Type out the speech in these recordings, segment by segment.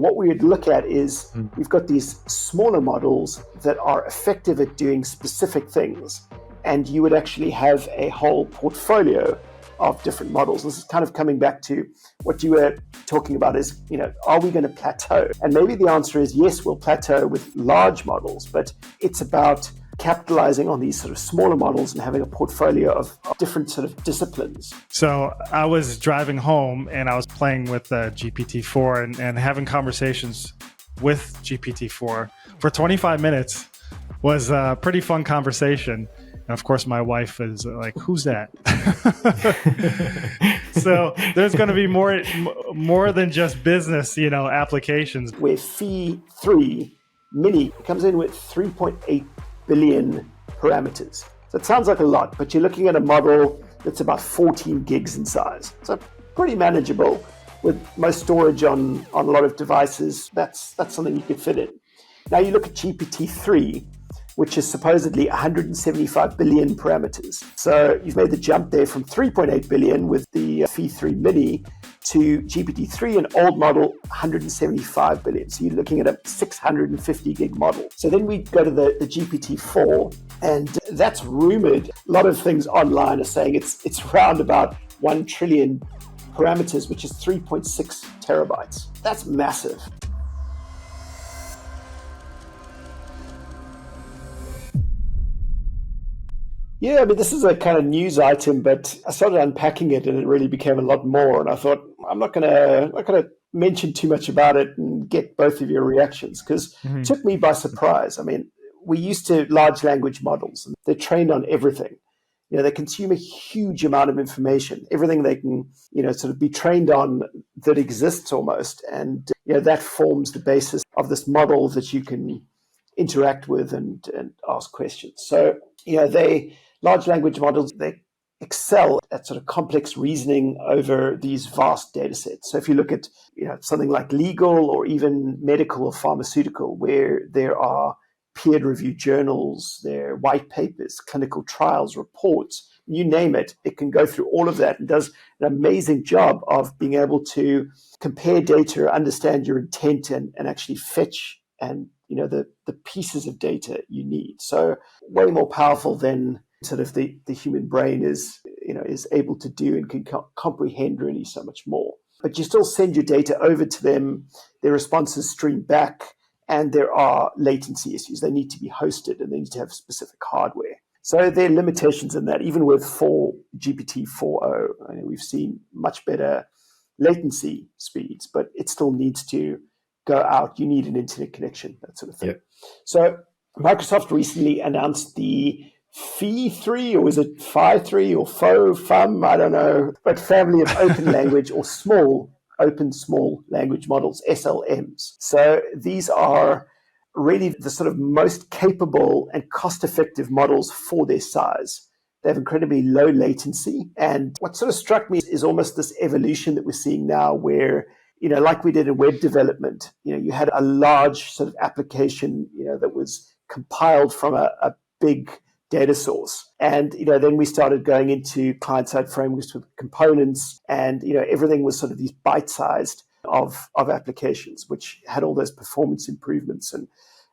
what we would look at is we've got these smaller models that are effective at doing specific things, and you would actually have a whole portfolio of different models. This is kind of coming back to what you were talking about is, are we going to plateau? And maybe the answer is yes, we'll plateau with large models, but it's about capitalizing on these sort of smaller models and having a portfolio of different sort of disciplines. So I was driving home and I was playing with GPT-4 and having conversations with GPT-4 for 25 minutes. Was a pretty fun conversation. And of course, my wife is like, who's that? So there's going to be more than just business, applications. Where Phi 3 Mini comes in with 3.8 billion parameters. So it sounds like a lot, but you're looking at a model that's about 14 gigs in size. So pretty manageable. With most storage on a lot of devices, that's something you could fit in. Now you look at GPT-3, which is supposedly 175 billion parameters. So you've made the jump there from 3.8 billion with the Phi 3 Mini to GPT-3, an old model, 175 billion. So you're looking at a 650 gig model. So then we go to the GPT-4, and that's rumored. A lot of things online are saying it's around about 1 trillion parameters, which is 3.6 terabytes. That's massive. Yeah, I mean, this is a kind of news item, but I started unpacking it and it really became a lot more. And I thought, I'm not gonna mention too much about it and get both of your reactions, because it took me by surprise. I mean, we're used to large language models and they're trained on everything. They consume a huge amount of information, everything they can, sort of be trained on that exists almost. And, that forms the basis of this model that you can interact with and ask questions. So, large language models, they excel at sort of complex reasoning over these vast data sets. So if you look at something like legal or even medical or pharmaceutical, where there are peer-reviewed journals, there are white papers, clinical trials, reports, you name it, it can go through all of that and does an amazing job of being able to compare data, understand your intent, and actually fetch and the pieces of data you need. So way more powerful than sort of the human brain is able to do, and can comprehend really so much more. But you still send your data over to them, their responses stream back, and there are latency issues. They need to be hosted and they need to have specific hardware. So there are limitations in that. Even with GPT 4.0, we've seen much better latency speeds, but it still needs to go out. You need an internet connection, that sort of thing. Yep. So Microsoft recently announced the Phi 3, or was it Phi 3 or FOFUM? I don't know, but family of open language or open small language models, SLMs. So these are really the sort of most capable and cost-effective models for their size. They have incredibly low latency. And what sort of struck me is almost this evolution that we're seeing now where, like we did in web development, you had a large sort of application, that was compiled from a big data source. And, then we started going into client-side frameworks with components, and, everything was sort of these bite-sized of applications, which had all those performance improvements and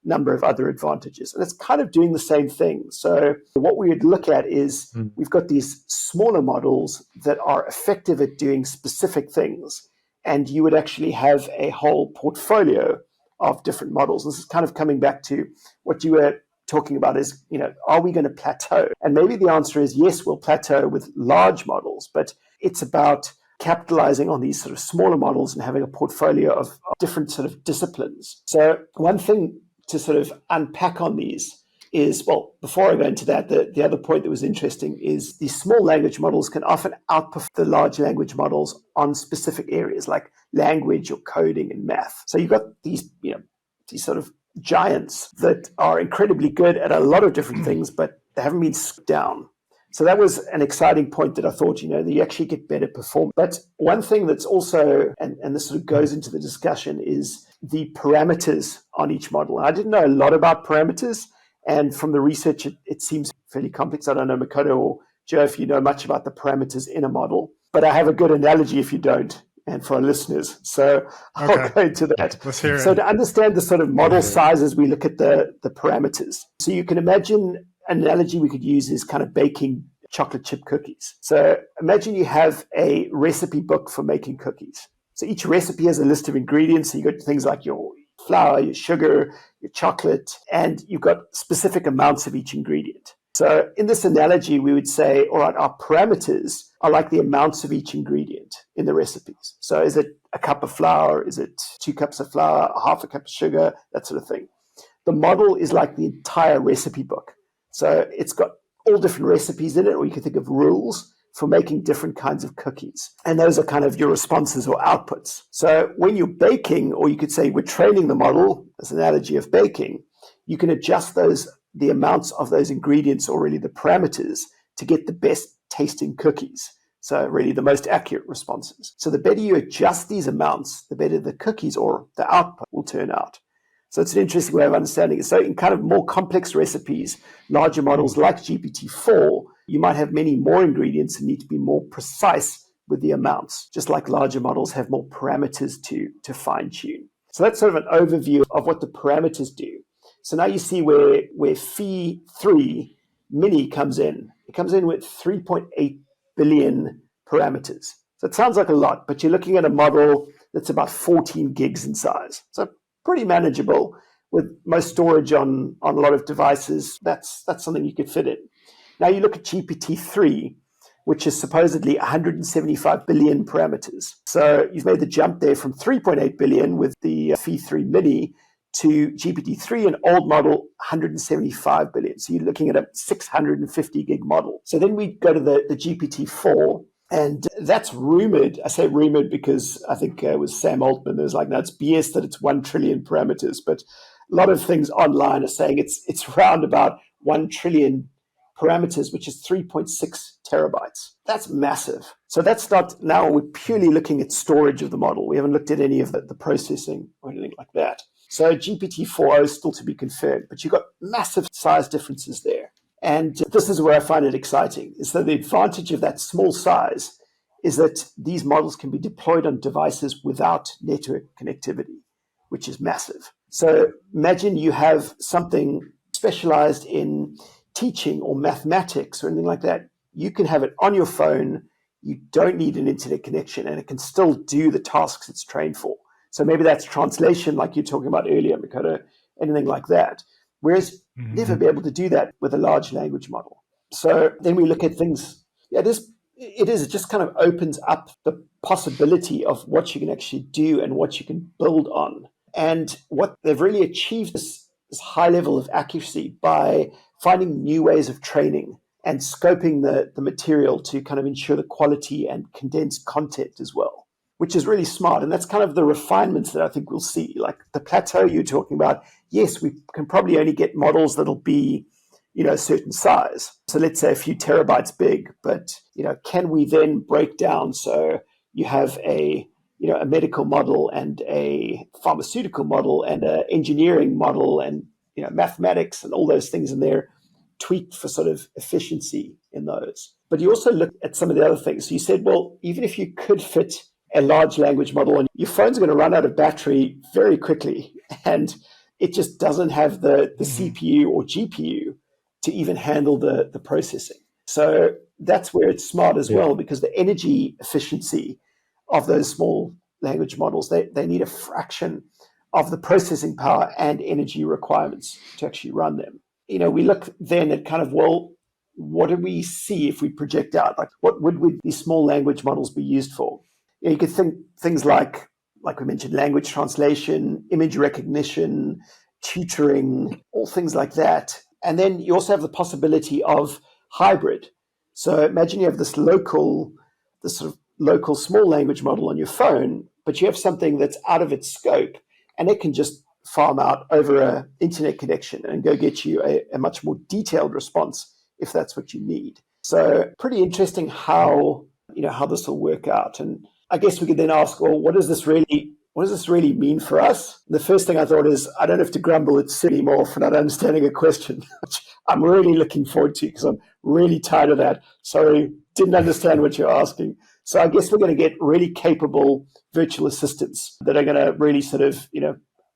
number of other advantages. And it's kind of doing the same thing. So what we would look at is we've got these smaller models that are effective at doing specific things, and you would actually have a whole portfolio of different models. This is kind of coming back to what you were talking about is, are we going to plateau? And maybe the answer is yes, we'll plateau with large models, but it's about capitalizing on these sort of smaller models and having a portfolio of different sort of disciplines. So one thing to sort of unpack on these is, well, before I go into that, the other point that was interesting is these small language models can often outperform the large language models on specific areas like language or coding and math. So you've got these sort of giants that are incredibly good at a lot of different things, but they haven't been stripped down. So that was an exciting point that I thought, that you actually get better performance. But one thing that's also, and this sort of goes into the discussion, is the parameters on each model. And I didn't know a lot about parameters, and from the research, it seems fairly complex. I don't know, Makoto or Joe, if you know much about the parameters in a model, but I have a good analogy if you don't. and for our listeners. So I'll Okay. go into that. Let's hear So it. to understand the sort of model sizes, we look at the parameters. So you can imagine an analogy we could use is kind of baking chocolate chip cookies. So imagine you have a recipe book for making cookies. So each recipe has a list of ingredients. So you've got things like your flour, your sugar, your chocolate, and you've got specific amounts of each ingredient. So in this analogy, we would say, all right, our parameters are like the amounts of each ingredient in the recipes. So is it a cup of flour? Is it 2 cups of flour, half a cup of sugar, that sort of thing. The model is like the entire recipe book. So it's got all different recipes in it, or you can think of rules for making different kinds of cookies. And those are kind of your responses or outputs. So when you're baking, or you could say we're training the model, as an analogy of baking, you can adjust the amounts of those ingredients, or really the parameters, to get the best tasting cookies. So really the most accurate responses. So the better you adjust these amounts, the better the cookies or the output will turn out. So it's an interesting way of understanding it. So in kind of more complex recipes, larger models like GPT-4, you might have many more ingredients and need to be more precise with the amounts, just like larger models have more parameters to fine tune. So that's sort of an overview of what the parameters do. So now you see where Phi 3 mini comes in. It comes in with 3.8 billion parameters. So it sounds like a lot, but you're looking at a model that's about 14 gigs in size. So pretty manageable with most storage on a lot of devices. That's something you could fit in. Now you look at GPT-3, which is supposedly 175 billion parameters. So you've made the jump there from 3.8 billion with the Phi 3 mini to GPT-3, an old model, 175 billion. So you're looking at a 650 gig model. So then we go to the GPT-4, and that's rumored. I say rumored because I think it was Sam Altman. It was like, no, it's BS that it's 1 trillion parameters. But a lot of things online are saying it's around about 1 trillion parameters, which is 3.6 terabytes. That's massive. So that's not, now we're purely looking at storage of the model. We haven't looked at any of the processing or anything like that. So GPT-4 is still to be confirmed, but you've got massive size differences there. And this is where I find it exciting, is that the advantage of that small size is that these models can be deployed on devices without network connectivity, which is massive. So imagine you have something specialized in teaching or mathematics or anything like that. You can have it on your phone. You don't need an internet connection, and it can still do the tasks it's trained for. So maybe that's translation, like you're talking about earlier, Makoto, anything like that. Whereas never be able to do that with a large language model. So then we look at things. Yeah, it just kind of opens up the possibility of what you can actually do and what you can build on. And what they've really achieved this high level of accuracy by finding new ways of training and scoping the material to kind of ensure the quality and condensed content as well, which is really smart. And that's kind of the refinements that I think we'll see. Like the plateau you're talking about, yes, we can probably only get models that'll be, a certain size. So let's say a few terabytes big, but, can we then break down so you have a medical model and a pharmaceutical model and an engineering model and, mathematics and all those things in there, tweaked for sort of efficiency in those. But you also look at some of the other things. So you said, well, even if you could fit a large language model, and your phone's going to run out of battery very quickly, and it just doesn't have the CPU or GPU to even handle the processing. So that's where it's smart as well, because the energy efficiency of those small language models, they need a fraction of the processing power and energy requirements to actually run them. We look then at kind of, well, what do we see if we project out? Like, what would these small language models be used for? You could think things like we mentioned, language translation, image recognition, tutoring, all things like that. And then you also have the possibility of hybrid. So imagine you have this sort of local small language model on your phone, but you have something that's out of its scope, and it can just farm out over an internet connection and go get you a much more detailed response if that's what you need. So pretty interesting how this will work out. And I guess we could then ask, well, what does this really mean for us? The first thing I thought is, I don't have to grumble at Sid anymore for not understanding a question, which I'm really looking forward to because I'm really tired of that. Sorry, didn't understand what you're asking. So I guess we're going to get really capable virtual assistants that are going to really sort of,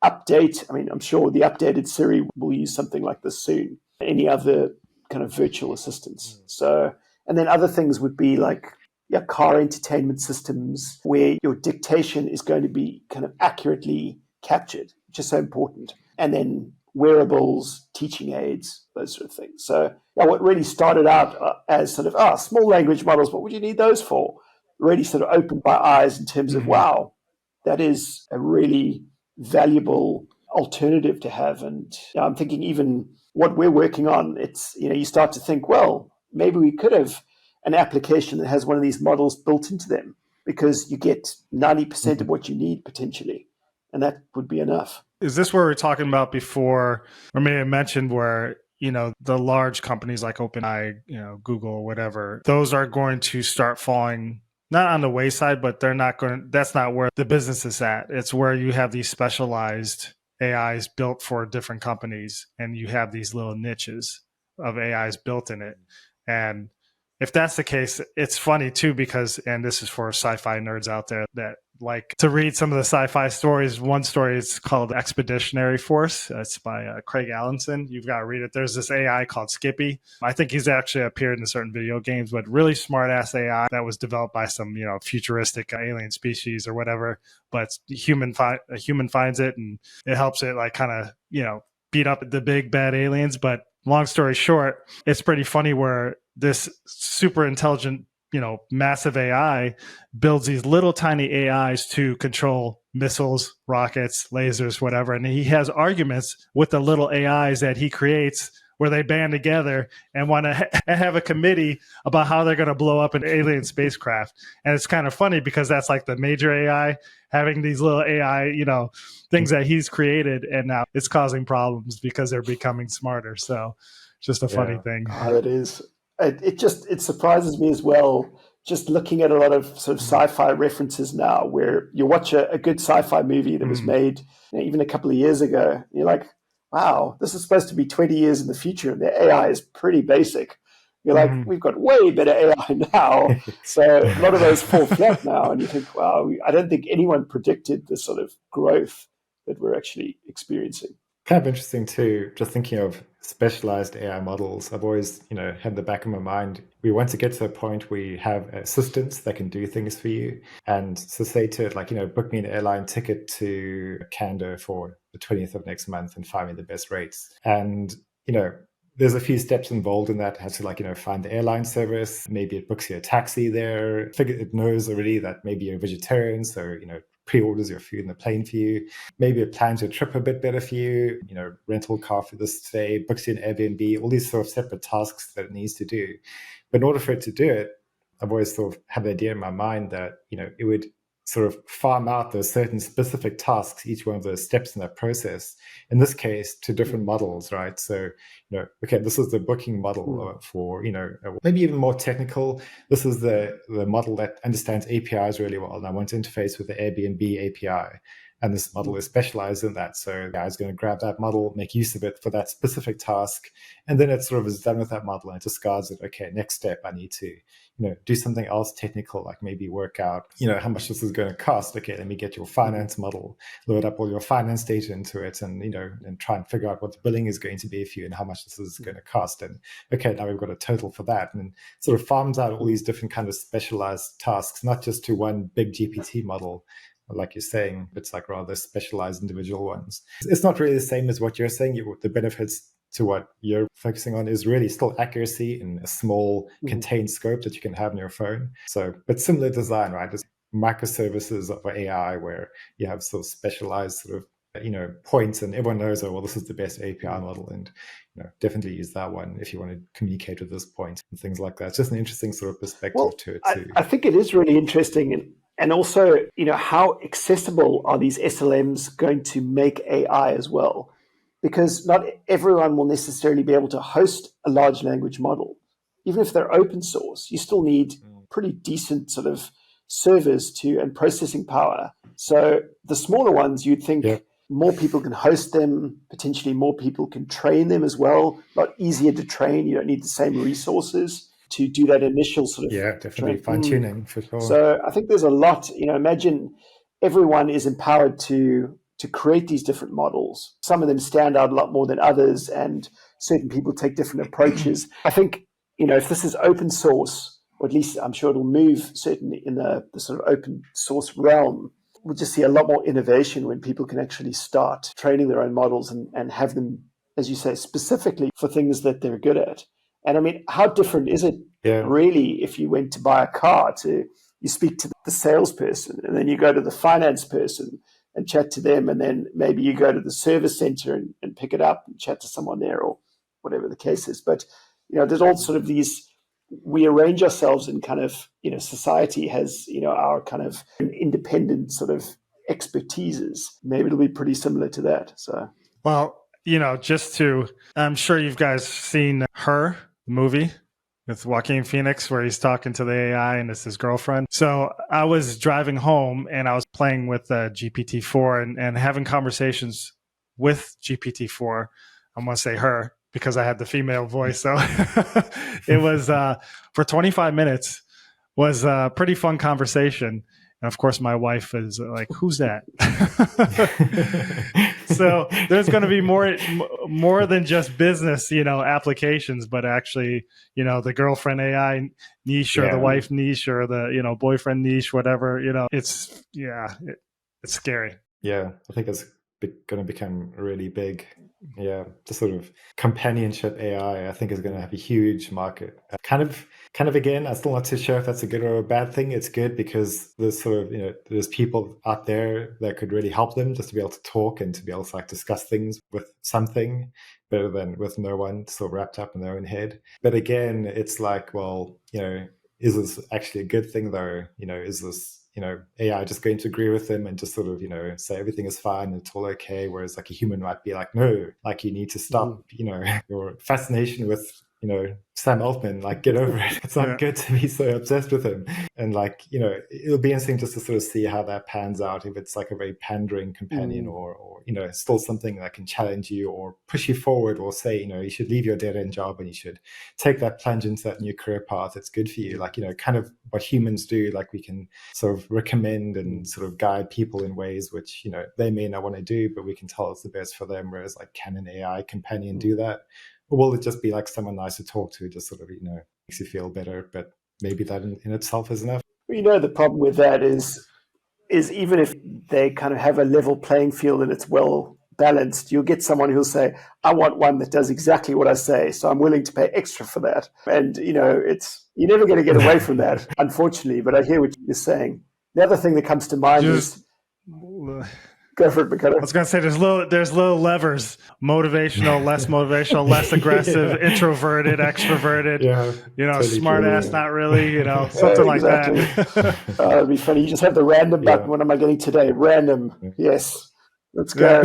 update. I mean, I'm sure the updated Siri will use something like this soon. Any other kind of virtual assistants. So, and then other things would be like car entertainment systems where your dictation is going to be kind of accurately captured, which is so important. And then wearables, teaching aids, those sort of things. So what really started out as sort of, small language models, what would you need those for? Really sort of opened my eyes in terms of, wow, that is a really valuable alternative to have. And I'm thinking even what we're working on, it's, you start to think, well, maybe we could have an application that has one of these models built into them because you get 90% of what you need potentially. And that would be enough. Is this where we were talking about before, or maybe I mentioned where, the large companies like OpenAI, Google, whatever, those are going to start falling not on the wayside, but that's not where the business is at. It's where you have these specialized AIs built for different companies, and you have these little niches of AIs built in it. And if that's the case, it's funny too, because, and this is for sci-fi nerds out there that like to read some of the sci-fi stories. One story is called Expeditionary Force. It's by Craig Allenson. You've got to read it. There's this AI called Skippy. I think he's actually appeared in certain video games, but really smart ass AI that was developed by some, futuristic alien species or whatever. But a human finds it and it helps it like kind of, beat up the big bad aliens. But long story short, it's pretty funny where this super intelligent, massive AI builds these little tiny AIs to control missiles, rockets, lasers, whatever. And he has arguments with the little AIs that he creates where they band together and want to have a committee about how they're going to blow up an alien spacecraft. And it's kind of funny because that's like the major AI having these little AI, things that he's created. And now it's causing problems because they're becoming smarter. So it's just a funny thing. Oh, it is. It surprises me as well, just looking at a lot of sort of sci-fi references now, where you watch a good sci-fi movie that was made even a couple of years ago, and you're like, wow, this is supposed to be 20 years in the future, and the AI is pretty basic. You're like, we've got way better AI now. So a lot of those fall flat now, and you think, wow, I don't think anyone predicted the sort of growth that we're actually experiencing. Kind of interesting too, just thinking of specialized AI models. I've always, had in the back of my mind, we want to get to a point where you have assistants that can do things for you. And so say to it, like, book me an airline ticket to Canada for the 20th of next month and find me the best rates. And, there's a few steps involved in that. It has to find the airline service. Maybe it books you a taxi there. It knows already that maybe you're a vegetarian. So, pre-orders your food in the plane for you. Maybe it plans your trip a bit better for you. Rental car for this today, books you an Airbnb, all these sort of separate tasks that it needs to do. But in order for it to do it, I've always sort of had the idea in my mind that, it would sort of farm out those certain specific tasks, each one of those steps in that process, in this case, to different models, right? So, okay, this is the booking model for, maybe even more technical. This is the model that understands APIs really well, and I want to interface with the Airbnb API. And this model is specialized in that. So the guy is going to grab that model, make use of it for that specific task. And then it sort of is done with that model and it discards it. Okay, next step, I need to, do something else technical, like maybe work out, how much this is going to cost. Okay, let me get your finance model, load up all your finance data into it and, and try and figure out what the billing is going to be for you and how much this is going to cost. And okay, now we've got a total for that. And sort of farms out all these different kind of specialized tasks, not just to one big GPT model, like you're saying, it's like rather specialized individual ones. It's not really the same as what you're saying. The benefits to what you're focusing on is really still accuracy in a small contained scope that you can have on your phone. So, but similar design, right? There's microservices of AI where you have sort of specialized sort of, points and everyone knows, oh, well, this is the best API model and, definitely use that one if you want to communicate with this point and things like that. It's just an interesting sort of perspective to it too. I think it is really interesting. And also, how accessible are these SLMs going to make AI as well? Because not everyone will necessarily be able to host a large language model. Even if they're open source, you still need pretty decent sort of servers and processing power. So the smaller ones, you'd think more people can host them, potentially more people can train them as well. A lot easier to train. You don't need the same resources to do that initial sort of definitely fine-tuning for sure. So I think there's a lot, imagine everyone is empowered to create these different models. Some of them stand out a lot more than others, and certain people take different approaches. I think, if this is open source, or at least I'm sure it'll move certainly in the sort of open source realm, we'll just see a lot more innovation when people can actually start training their own models and have them, as you say, specifically for things that they're good at. And I mean, how different is it really if you went to buy a car, you speak to the salesperson, and then you go to the finance person and chat to them, and then maybe you go to the service center and pick it up and chat to someone there, or whatever the case is. But, there's all sort of these, we arrange ourselves in kind of, society has, our kind of independent sort of expertises. Maybe it'll be pretty similar to that. So, well, I'm sure you guys seen Her, the movie with Joaquin Phoenix, where he's talking to the AI and it's his girlfriend. So I was driving home and I was playing with GPT-4 and having conversations with GPT-4. I'm going to say her because I had the female voice. So it was for 25 minutes was a pretty fun conversation. And of course, my wife is like, "Who's that?" So there's going to be more than just business, applications, but actually, the girlfriend AI niche or the wife niche or the boyfriend niche, whatever. It's scary. Yeah, I think it's going to become really big. Yeah, the sort of companionship AI, I think, is going to have a huge market. Kind of again, I'm still not too sure if that's a good or a bad thing. It's good because there's sort of, there's people out there that could really help them just to be able to talk and to be able to like discuss things with something better than with no one sort of wrapped up in their own head. But again, it's like, well, is this actually a good thing though? Is this, AI just going to agree with them and just sort of, say everything is fine, it's all okay. Whereas like a human might be like, no, like you need to stop, your fascination with, Sam Altman, like get over it. It's not good to be so obsessed with him. And like, it'll be interesting just to sort of see how that pans out. If it's like a very pandering companion or still something that can challenge you or push you forward or say, you should leave your dead end job and you should take that plunge into that new career path. It's good for you. Like, kind of what humans do, like we can sort of recommend and sort of guide people in ways which, they may not want to do, but we can tell it's the best for them. Whereas like, can an AI companion do that? Or will it just be like someone nice to talk to, just sort of, makes you feel better? But maybe that in itself is enough. The problem with that is even if they kind of have a level playing field and it's well balanced, you'll get someone who'll say, I want one that does exactly what I say, so I'm willing to pay extra for that. And, you're never going to get away from that, unfortunately. But I hear what you're saying. The other thing that comes to mind is... Go for it, Makoto. I was going to say there's little levers: motivational, less aggressive, introverted, extroverted. Totally smart ass, not really. Something like that. It'd be funny. You just have the random button. What am I getting today? Random. Yes. Let's go.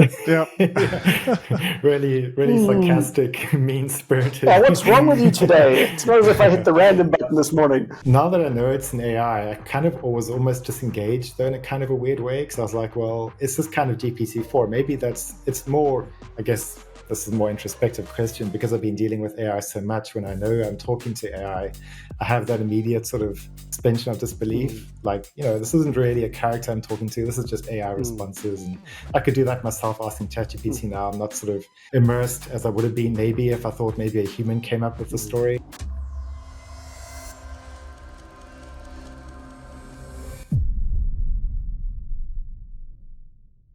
Really, really sarcastic, mean-spirited. Oh, what's wrong with you today? It's not as if I hit the random button this morning. Now that I know it's an AI, I kind of was almost disengaged, though, in a kind of a weird way, because I was like, well, it's this kind of GPT-4. Maybe it's more, I guess, this is a more introspective question, because I've been dealing with AI so much. When I know I'm talking to AI, I have that immediate sort of suspension of disbelief. Like, this isn't really a character I'm talking to. This is just AI responses. And I could do that myself asking ChatGPT now. I'm not sort of immersed as I would have been maybe if I thought maybe a human came up with the story.